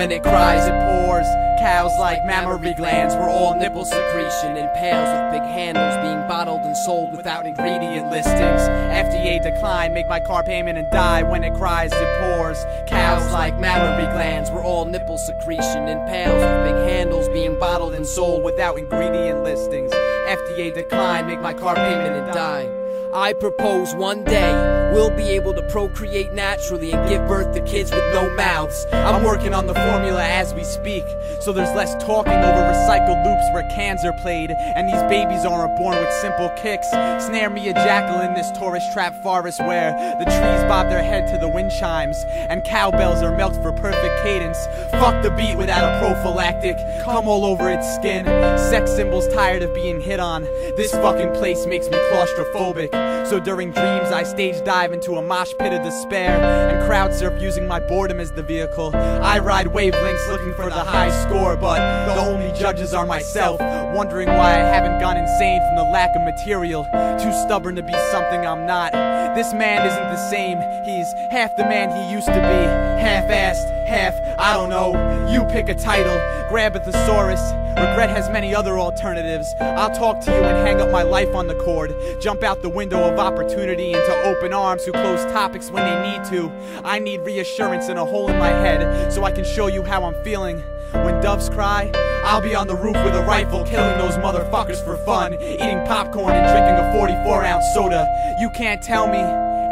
When it cries, it pours. Cows like mammary glands. We're all nipple secretion in pails with big handles, being bottled and sold without ingredient listings. FDA decline, make my car payment and die. When it cries, it pours. Cows like mammary glands. We're all nipple secretion in pails with big handles, being bottled and sold without ingredient listings. FDA decline, make my car payment and die. I propose one day we'll be able to procreate naturally and give birth to kids with no mouths. I'm working on the formula as we speak, so there's less talking over recycled loops where cans are played, and these babies aren't born with simple kicks. Snare me a jackal in this tourist trap forest where the trees bob their head to the wind chimes and cowbells are milked for perfect cadence. Fuck the beat without a prophylactic, come all over its skin. Sex symbols tired of being hit on. This fucking place makes me claustrophobic. So during dreams I stage dive into a mosh pit of despair and crowd surf using my boredom as the vehicle. I ride wavelengths looking for the high score, but the only judges are myself, wondering why I haven't gone insane from the lack of material. Too stubborn to be something I'm not. This man isn't the same, he's half the man he used to be. Half-assed, half, I don't know. You pick a title, grab a thesaurus. Regret has many other alternatives. I'll talk to you and hang up my life on the cord. Jump out the window of opportunity into open arms who close topics when they need to. I need reassurance and a hole in my head so I can show you how I'm feeling. When doves cry, I'll be on the roof with a rifle, killing those motherfuckers for fun, eating popcorn and drinking a 44-ounce soda. You can't tell me,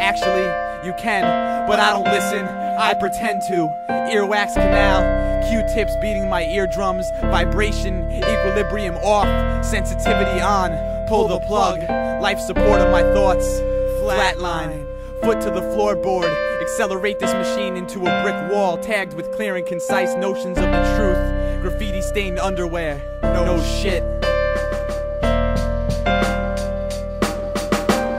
actually, you can, but I don't listen, I pretend to. Earwax canal, Q-tips beating my eardrums, vibration, equilibrium off, sensitivity on, pull the plug, life support of my thoughts, flatline, foot to the floorboard, accelerate this machine into a brick wall tagged with clear and concise notions of the truth, graffiti stained underwear, no shit.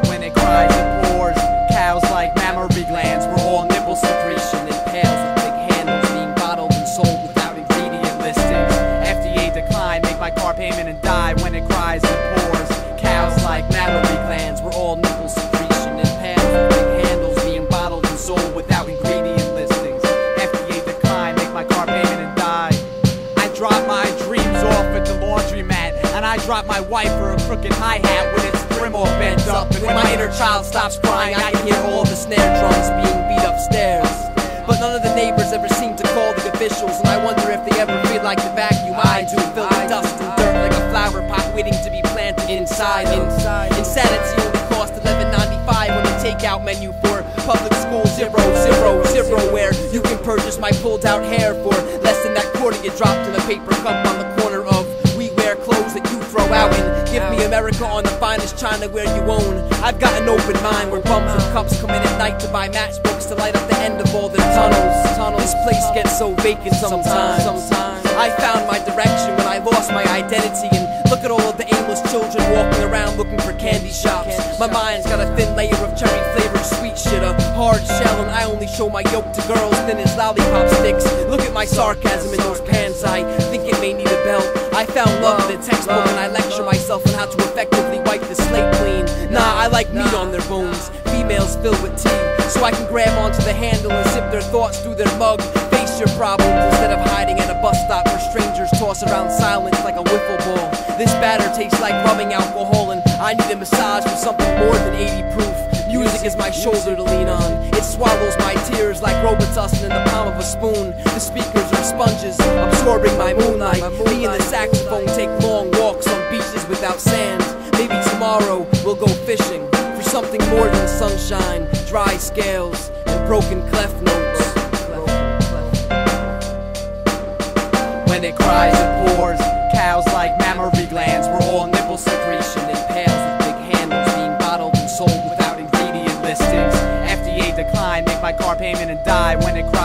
When it cries, it pours, cows like mammary glands. We're all nipple secretion in pails with big handles, being bottled and sold without ingredient listings. FDA decline, make my car payment and die. When it cries, it pours, cows like mammary glands. We're all nipple secretion in pails with big handles, being bottled and sold without ingredient listings. FDA decline, make my car payment and die. I drop my dreams off at the laundromat, and I drop my wife for a crooked hi-hat with its brim all bent up. And when my inner child stops crying, I can hear all the snare drums being beat upstairs. But none of the neighbors ever seem to call the officials, and I wonder if they ever feel like the vacuum I do, filled with dust and dirt like a flower pot waiting to be planted inside. Insanity only cost $11.95 on the takeout menu for public school 000, where you can purchase my pulled out hair for less than that quarter you dropped in a paper cup on the corner of We Wear Clothes That You Throw Out. And give me America on the finest china where you own. I've got an open mind where bums and cups come in at night to buy matchbooks to light up the end of all the tunnels. This place gets so vacant sometimes. I found my direction when I lost my identity, and look at all of the aimless children walking around looking for candy shops. My mind's got a thin layer of cherry flavored sweet shit, a hard shell, and I only show my yolk to girls thin as lollipop sticks. Look at my sarcasm in those pants, I think it may need a belt. I found love in a textbook and I lecture myself on how to effectively wipe the slate clean. Nah, I like meat on their bones, females filled with tea, so I can grab onto the handle and sip their thoughts through their mug. Face your problems instead of hiding at a bus stop where strangers toss around silence like a wiffle ball. This batter tastes like rubbing alcohol, and I need a massage with something more than 80 proof. Music is my shoulder to lean on. It swallows my tears like Robitussin in the palm of a spoon. The speakers are sponges absorbing my moonlight. Me and the saxophone take long walks on beaches without sand. Maybe tomorrow we'll go fishing for something more than sunshine, dry scales, and broken clef notes. When it cries, it pours, cows like mammary glands. We're all nipple secretion in pails with big handles, being bottled and sold without ingredient listings. FDA decline, make my car payment and die. When it cries,